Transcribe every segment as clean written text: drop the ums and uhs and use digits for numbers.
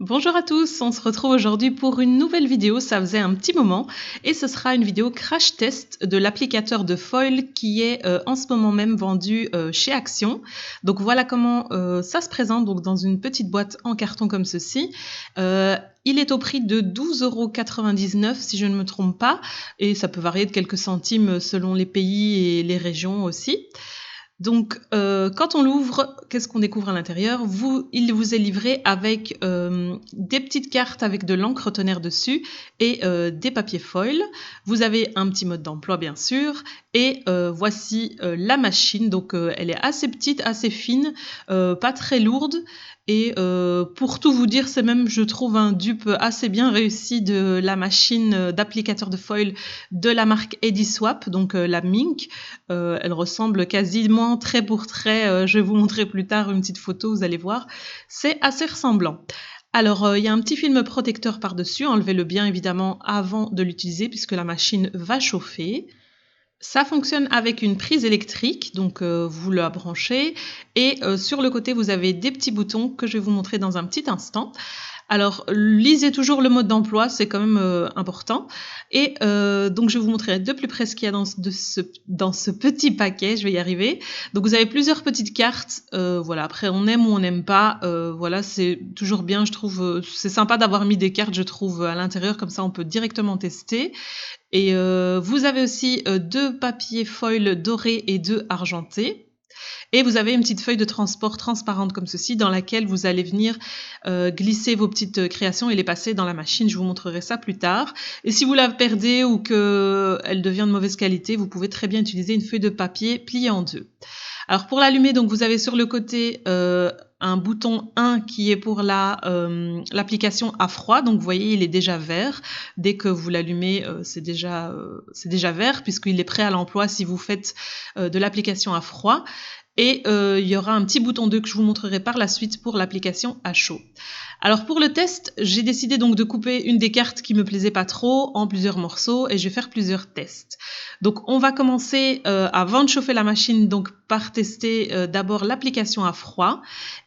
Bonjour à tous, on se retrouve aujourd'hui pour une nouvelle vidéo, ça faisait un petit moment, et ce sera une vidéo crash test de l'applicateur de foil qui est en ce moment même vendu chez Action. Donc voilà comment ça se présente, donc dans une petite boîte en carton comme ceci. Il est au prix de 12,99 € si je ne me trompe pas, et ça peut varier de quelques centimes selon les pays et les régions aussi. Donc, quand on l'ouvre, qu'est-ce qu'on découvre à l'intérieur? Il vous est livré avec des petites cartes avec de l'encre tonnerre dessus et des papiers foil. Vous avez un petit mode d'emploi, bien sûr, et voici la machine. Donc, elle est assez petite, assez fine, pas très lourde. Et pour tout vous dire, c'est même, je trouve, un dupe assez bien réussi de la machine d'applicateur de foil de la marque EdiSwap, donc la Mink. Elle ressemble quasiment trait pour trait. Je vais vous montrer plus tard une petite photo, vous allez voir. C'est assez ressemblant. Alors, il y a un petit film protecteur par-dessus. Enlevez-le bien évidemment avant de l'utiliser puisque la machine va chauffer. Ça fonctionne avec une prise électrique, donc vous la branchez. Et sur le côté, vous avez des petits boutons que je vais vous montrer dans un petit instant. Alors, lisez toujours le mode d'emploi, c'est quand même important. Et donc, je vais vous montrer de plus près ce qu'il y a dans ce petit paquet, je vais y arriver. Donc, vous avez plusieurs petites cartes. Voilà, après, on aime ou on n'aime pas. Voilà, c'est toujours bien, je trouve. C'est sympa d'avoir mis des cartes, je trouve, à l'intérieur, comme ça, on peut directement tester. Et vous avez aussi 2 papiers foil dorés et 2 argentés. Et vous avez une petite feuille de transport transparente comme ceci dans laquelle vous allez venir glisser vos petites créations et les passer dans la machine. Je vous montrerai ça plus tard. Et si vous la perdez ou qu'elle devient de mauvaise qualité, vous pouvez très bien utiliser une feuille de papier pliée en deux. Alors pour l'allumer, donc vous avez sur le côté un bouton 1 qui est pour l'application à froid. Donc vous voyez, il est déjà vert. Dès que vous l'allumez, c'est déjà vert puisqu'il est prêt à l'emploi si vous faites de l'application à froid. Et il y aura un petit bouton 2 que je vous montrerai par la suite pour l'application à chaud. Alors pour le test, j'ai décidé donc de couper une des cartes qui me plaisait pas trop en plusieurs morceaux et je vais faire plusieurs tests. Donc on va commencer avant de chauffer la machine donc par tester d'abord l'application à froid.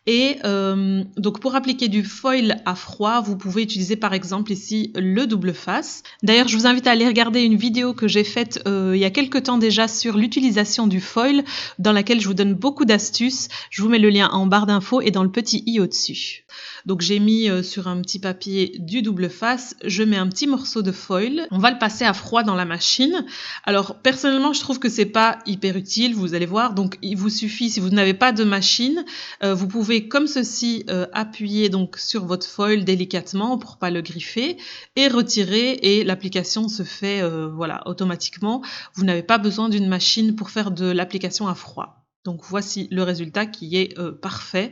Et donc pour appliquer du foil à froid, vous pouvez utiliser par exemple ici le double face. D'ailleurs, je vous invite à aller regarder une vidéo que j'ai faite il y a quelques temps déjà sur l'utilisation du foil, dans laquelle je vous donne beaucoup d'astuces. Je vous mets le lien en barre d'infos et dans le petit i au-dessus. Donc j'ai mis sur un petit papier du double face, je mets un petit morceau de foil. On va le passer à froid dans la machine. Alors personnellement, je trouve que c'est pas hyper utile, vous allez voir. Donc il vous suffit, si vous n'avez pas de machine, vous pouvez comme ceci appuyer donc sur votre foil délicatement pour pas le griffer et retirer et l'application se fait voilà automatiquement. Vous n'avez pas besoin d'une machine pour faire de l'application à froid. Donc voici le résultat qui est parfait.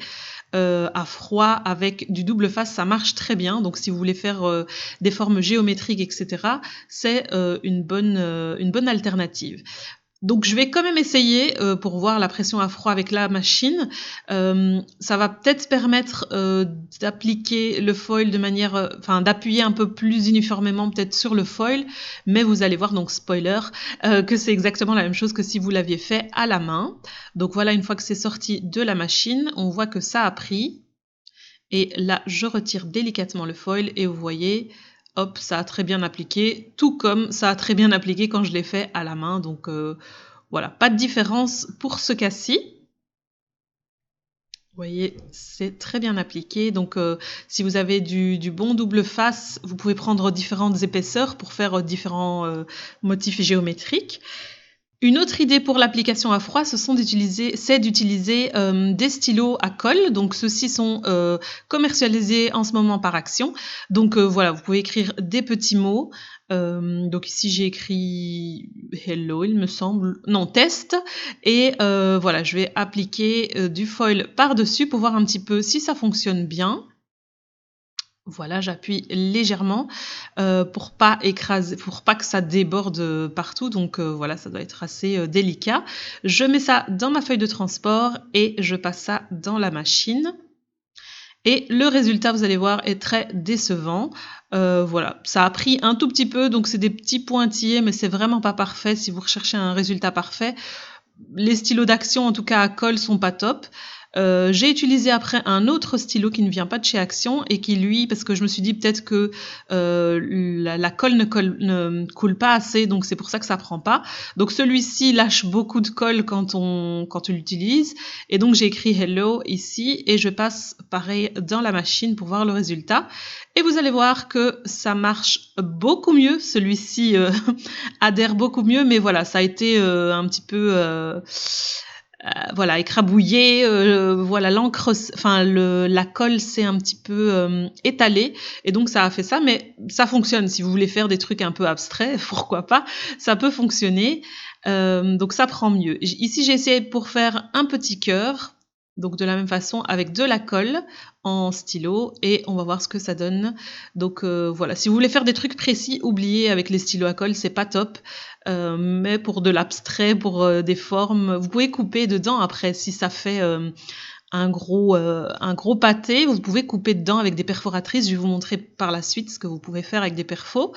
À froid avec du double face, ça marche très bien. Donc si vous voulez faire des formes géométriques, etc., c'est une bonne alternative. Donc je vais quand même essayer pour voir la pression à froid avec la machine. Ça va peut-être permettre d'appliquer le foil de manière, d'appuyer un peu plus uniformément peut-être sur le foil, mais vous allez voir, donc spoiler, que c'est exactement la même chose que si vous l'aviez fait à la main. Donc voilà, une fois que c'est sorti de la machine, on voit que ça a pris. Et là, je retire délicatement le foil et vous voyez, hop, ça a très bien appliqué, tout comme ça a très bien appliqué quand je l'ai fait à la main. Donc voilà, pas de différence pour ce cas-ci. Vous voyez, c'est très bien appliqué. Donc si vous avez du bon double face, vous pouvez prendre différentes épaisseurs pour faire différents motifs géométriques. Une autre idée pour l'application à froid, c'est d'utiliser des stylos à colle. Donc ceux-ci sont commercialisés en ce moment par Action. Donc voilà, vous pouvez écrire des petits mots. Donc ici j'ai écrit hello, il me semble, non, test. Et voilà, je vais appliquer du foil par-dessus pour voir un petit peu si ça fonctionne bien. Voilà, j'appuie légèrement pour pas écraser, pour pas que ça déborde partout. Donc voilà, ça doit être assez délicat. Je mets ça dans ma feuille de transport et je passe ça dans la machine. Et le résultat, vous allez voir, est très décevant. Voilà, ça a pris un tout petit peu, donc c'est des petits pointillés, mais c'est vraiment pas parfait. Si vous recherchez un résultat parfait, les stylos d'Action, en tout cas à colle, sont pas top. J'ai utilisé après un autre stylo qui ne vient pas de chez Action et qui lui, parce que je me suis dit peut-être que la colle ne coule pas assez, donc c'est pour ça que ça prend pas. Donc celui-ci lâche beaucoup de colle quand on l'utilise, et donc j'ai écrit Hello ici et je passe pareil dans la machine pour voir le résultat. Et vous allez voir que ça marche beaucoup mieux. Celui-ci adhère beaucoup mieux, mais voilà, ça a été un petit peu voilà, écrabouillé. Voilà, l'encre, enfin la colle s'est un petit peu étalée, et donc ça a fait ça. Mais ça fonctionne. Si vous voulez faire des trucs un peu abstraits, pourquoi pas, ça peut fonctionner. Donc ça prend mieux. Ici, j'ai essayé pour faire un petit cœur. Donc de la même façon avec de la colle en stylo, et on va voir ce que ça donne. Donc voilà, si vous voulez faire des trucs précis, oubliez, avec les stylos à colle, c'est pas top. Mais pour de l'abstrait, pour des formes, vous pouvez couper dedans après. Si ça fait un gros pâté, vous pouvez couper dedans avec des perforatrices. Je vais vous montrer par la suite ce que vous pouvez faire avec des perfos.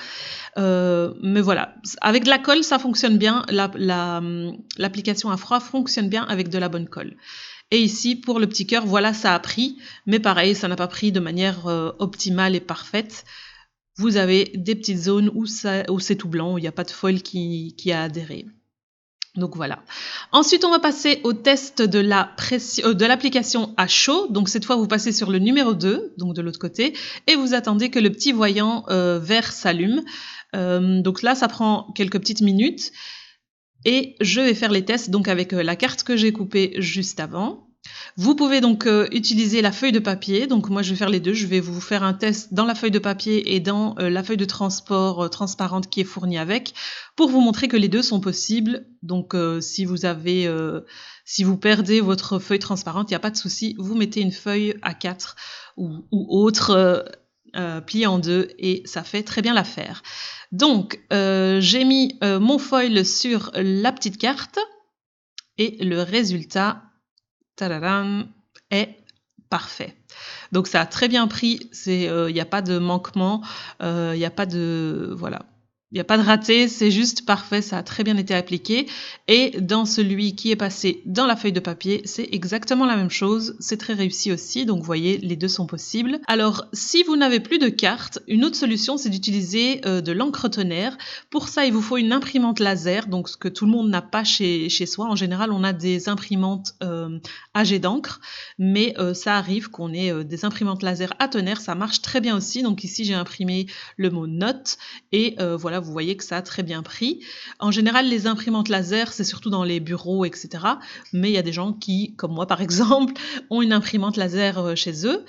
Mais voilà, avec de la colle, ça fonctionne bien. L'application à froid fonctionne bien avec de la bonne colle. Et ici, pour le petit cœur, voilà, ça a pris. Mais pareil, ça n'a pas pris de manière optimale et parfaite. Vous avez des petites zones où c'est tout blanc, où il n'y a pas de foil qui a adhéré. Donc voilà. Ensuite, on va passer au test de l'application à chaud. Donc cette fois, vous passez sur le numéro 2, donc de l'autre côté, et vous attendez que le petit voyant vert s'allume. Donc là, ça prend quelques petites minutes. Et je vais faire les tests donc avec la carte que j'ai coupée juste avant. Vous pouvez donc utiliser la feuille de papier. Donc moi, je vais faire les deux. Je vais vous faire un test dans la feuille de papier et dans la feuille de transport transparente qui est fournie avec, pour vous montrer que les deux sont possibles. Donc si vous perdez votre feuille transparente, il n'y a pas de souci. Vous mettez une feuille A4 ou autre pliée en deux, et ça fait très bien l'affaire. Donc j'ai mis mon foil sur la petite carte, et le résultat, tadadam, est parfait. Donc ça a très bien pris, il n'y a pas de manquement, il n'y a pas de voilà, il n'y a pas de raté, c'est juste parfait, ça a très bien été appliqué. Et dans celui qui est passé dans la feuille de papier, c'est exactement la même chose, c'est très réussi aussi. Donc vous voyez, les deux sont possibles. Alors si vous n'avez plus de carte, une autre solution, c'est d'utiliser de l'encre tonnerre. Pour ça, il vous faut une imprimante laser, donc ce que tout le monde n'a pas chez soi. En général, on a des imprimantes à jet d'encre, mais ça arrive qu'on ait des imprimantes laser à tonnerre, ça marche très bien aussi. Donc ici, j'ai imprimé le mot note, et voilà, vous voyez que ça a très bien pris. En général, les imprimantes laser, c'est surtout dans les bureaux, etc. Mais il y a des gens qui, comme moi par exemple, ont une imprimante laser chez eux.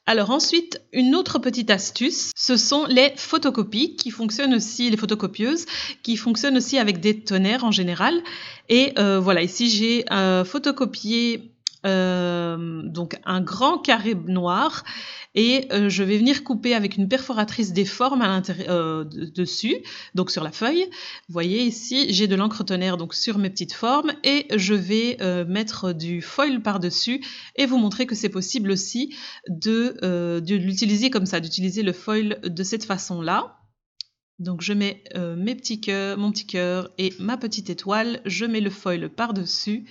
Alors ensuite, une autre petite astuce, ce sont les photocopies qui fonctionnent aussi, les photocopieuses, qui fonctionnent aussi avec des tonnerres en général. Et voilà, ici j'ai photocopié donc un grand carré noir, et je vais venir couper avec une perforatrice des formes à l'intérieur dessus, donc sur la feuille. Vous voyez ici, j'ai de l'encre tonnerre donc sur mes petites formes, et je vais mettre du foil par-dessus et vous montrer que c'est possible aussi de l'utiliser comme ça, d'utiliser le foil de cette façon-là. Donc je mets mon petit cœur et ma petite étoile, je mets le foil par-dessus,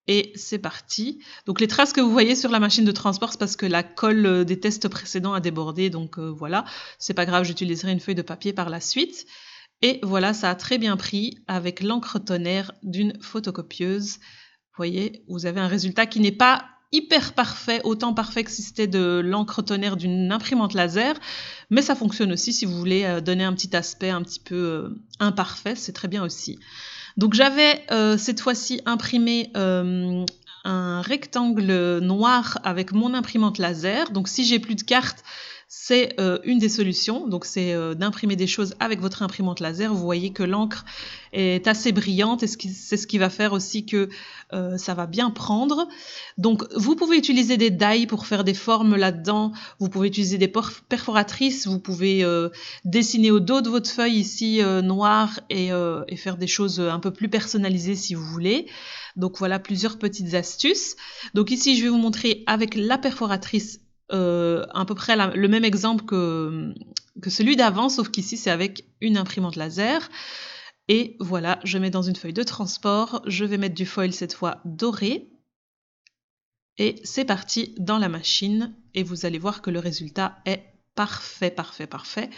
et c'est parti. Donc les traces que vous voyez sur la machine de transport, c'est parce que la colle des tests précédents a débordé, donc voilà, c'est pas grave, j'utiliserai une feuille de papier par la suite. Et voilà, ça a très bien pris avec l'encre tonnerre d'une photocopieuse. Vous voyez, vous avez un résultat qui n'est pas hyper parfait, autant parfait que si c'était de l'encre tonnerre d'une imprimante laser, mais ça fonctionne aussi si vous voulez donner un petit aspect un petit peu imparfait, c'est très bien aussi. Donc j'avais cette fois-ci imprimé un rectangle noir avec mon imprimante laser. Donc si j'ai plus de carte, c'est une des solutions. Donc c'est d'imprimer des choses avec votre imprimante laser. Vous voyez que l'encre est assez brillante, et c'est ce qui va faire aussi que ça va bien prendre. Donc vous pouvez utiliser des die pour faire des formes là-dedans. Vous pouvez utiliser des perforatrices. Vous pouvez dessiner au dos de votre feuille ici noire, et faire des choses un peu plus personnalisées si vous voulez. Donc voilà plusieurs petites astuces. Donc ici, je vais vous montrer avec la perforatrice à peu près le même exemple que celui d'avant, sauf qu'ici, c'est avec une imprimante laser. Et voilà, je mets dans une feuille de transport. Je vais mettre du foil cette fois doré. Et c'est parti dans la machine et vous allez voir que le résultat est parfait, parfait, parfait.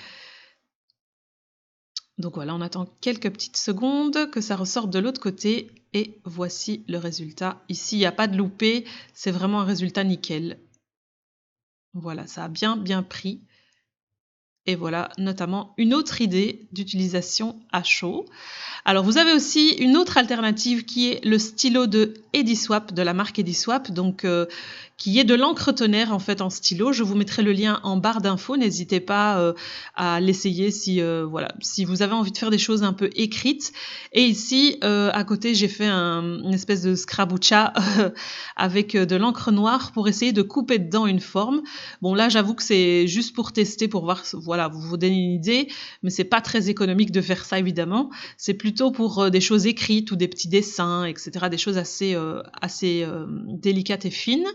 Donc voilà, on attend quelques petites secondes que ça ressorte de l'autre côté et voici le résultat. Ici, il n'y a pas de loupé, c'est vraiment un résultat nickel. Voilà, ça a bien pris. Et voilà notamment une autre idée d'utilisation à chaud. Alors vous avez aussi une autre alternative qui est le stylo de Ediswap, de la marque Ediswap, donc qui est de l'encre tonnerre en fait en stylo. Je vous mettrai le lien en barre d'infos, n'hésitez pas à l'essayer si vous avez envie de faire des choses un peu écrites. Et ici à côté j'ai fait une espèce de scrabucha avec de l'encre noire pour essayer de couper dedans une forme. Bon là j'avoue que c'est juste pour tester, pour voir, voilà, vous donner une idée, mais c'est pas très économique de faire ça évidemment. C'est plutôt pour des choses écrites ou des petits dessins, etc. Des choses assez délicates et fines.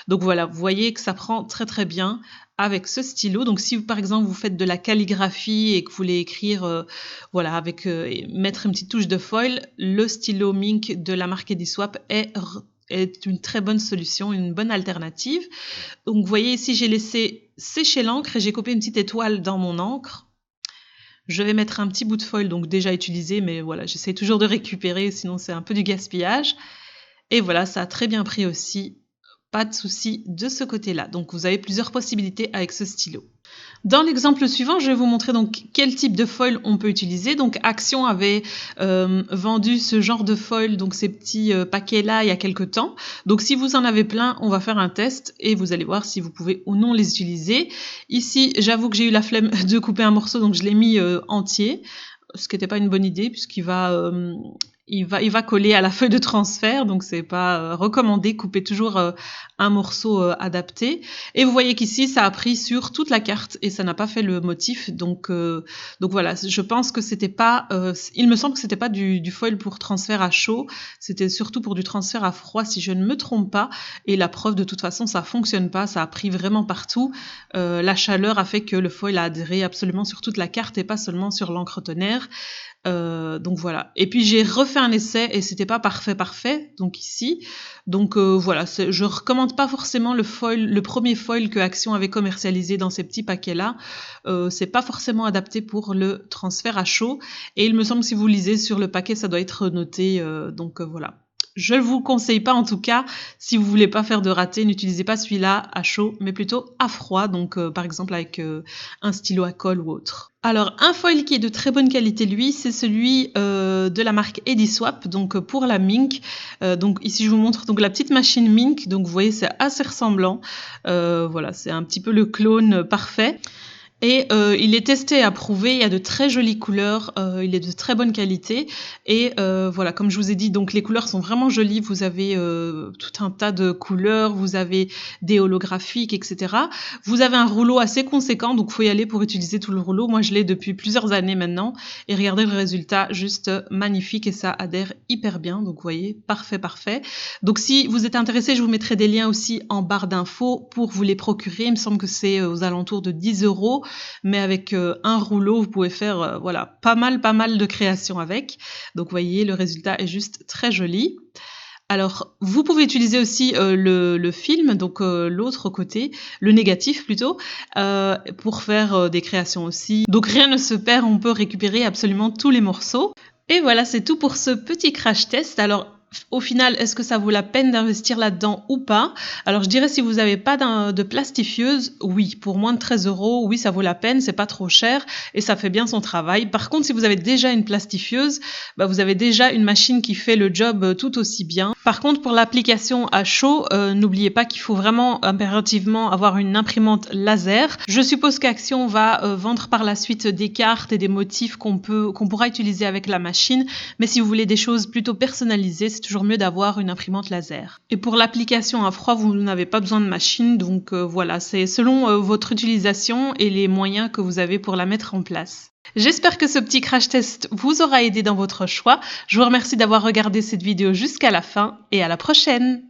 Donc voilà, vous voyez que ça prend très très bien avec ce stylo. Donc si par exemple vous faites de la calligraphie et que vous voulez écrire, mettre une petite touche de foil, le stylo Mink de la marque Ediswap est une très bonne solution, une bonne alternative. Donc vous voyez ici j'ai laissé sécher l'encre et j'ai copié une petite étoile dans mon encre. Je vais mettre un petit bout de foil, donc déjà utilisé, mais voilà, j'essaie toujours de récupérer, sinon c'est un peu du gaspillage. Et voilà, ça a très bien pris aussi, pas de souci de ce côté-là. Donc vous avez plusieurs possibilités avec ce stylo. Dans l'exemple suivant, je vais vous montrer donc quel type de foil on peut utiliser. Donc Action avait vendu ce genre de foil, donc ces petits paquets-là il y a quelques temps. Donc si vous en avez plein, on va faire un test et vous allez voir si vous pouvez ou non les utiliser. Ici, j'avoue que j'ai eu la flemme de couper un morceau, donc je l'ai mis entier, ce qui n'était pas une bonne idée puisqu'il va... il va coller à la feuille de transfert, donc c'est pas recommandé. Coupez toujours un morceau adapté. Et vous voyez qu'ici, ça a pris sur toute la carte et ça n'a pas fait le motif. Donc voilà, je pense que c'était pas... il me semble que c'était pas du foil pour transfert à chaud, c'était surtout pour du transfert à froid, si je ne me trompe pas. Et la preuve, de toute façon, ça fonctionne pas, ça a pris vraiment partout. La chaleur a fait que le foil a adhéré absolument sur toute la carte et pas seulement sur l'encre tonnerre. Donc voilà. Et puis j'ai refait un essai et c'était pas parfait. Donc ici, donc voilà, je recommande pas forcément le premier foil que Action avait commercialisé dans ces petits paquets là. C'est pas forcément adapté pour le transfert à chaud. Et il me semble que si vous lisez sur le paquet, ça doit être noté. Donc voilà. Je ne vous conseille pas en tout cas, si vous voulez pas faire de raté, n'utilisez pas celui-là à chaud, mais plutôt à froid, donc par exemple avec un stylo à colle ou autre. Alors un foil qui est de très bonne qualité, lui, c'est celui de la marque Ediswap, donc pour la Mink. Donc ici je vous montre donc la petite machine Mink, donc vous voyez c'est assez ressemblant. Voilà, c'est un petit peu le clone parfait. Et il est testé et approuvé, il y a de très jolies couleurs, il est de très bonne qualité. Et voilà, comme je vous ai dit, donc les couleurs sont vraiment jolies. Vous avez tout un tas de couleurs, vous avez des holographiques, etc. Vous avez un rouleau assez conséquent, donc il faut y aller pour utiliser tout le rouleau. Moi, je l'ai depuis plusieurs années maintenant. Et regardez le résultat, juste magnifique et ça adhère hyper bien. Donc vous voyez, parfait. Donc si vous êtes intéressé, je vous mettrai des liens aussi en barre d'infos pour vous les procurer. Il me semble que c'est aux alentours de 10 €. Mais avec un rouleau, vous pouvez faire voilà, pas mal de créations avec. Donc vous voyez, le résultat est juste très joli. Alors, vous pouvez utiliser aussi le film, donc l'autre côté, le négatif plutôt, pour faire des créations aussi. Donc rien ne se perd, on peut récupérer absolument tous les morceaux. Et voilà, c'est tout pour ce petit crash test. Alors, au final, est-ce que ça vaut la peine d'investir là-dedans ou pas? Alors, je dirais si vous n'avez pas de plastifieuse, oui, pour moins de 13 €, oui, ça vaut la peine, c'est pas trop cher et ça fait bien son travail. Par contre, si vous avez déjà une plastifieuse, bah, vous avez déjà une machine qui fait le job tout aussi bien. Par contre, pour l'application à chaud, n'oubliez pas qu'il faut vraiment impérativement avoir une imprimante laser. Je suppose qu'Action va vendre par la suite des cartes et des motifs qu'on pourra utiliser avec la machine, mais si vous voulez des choses plutôt personnalisées, c'est toujours mieux d'avoir une imprimante laser. Et pour l'application à froid, vous n'avez pas besoin de machine, donc voilà, c'est selon votre utilisation et les moyens que vous avez pour la mettre en place. J'espère que ce petit crash test vous aura aidé dans votre choix. Je vous remercie d'avoir regardé cette vidéo jusqu'à la fin et à la prochaine!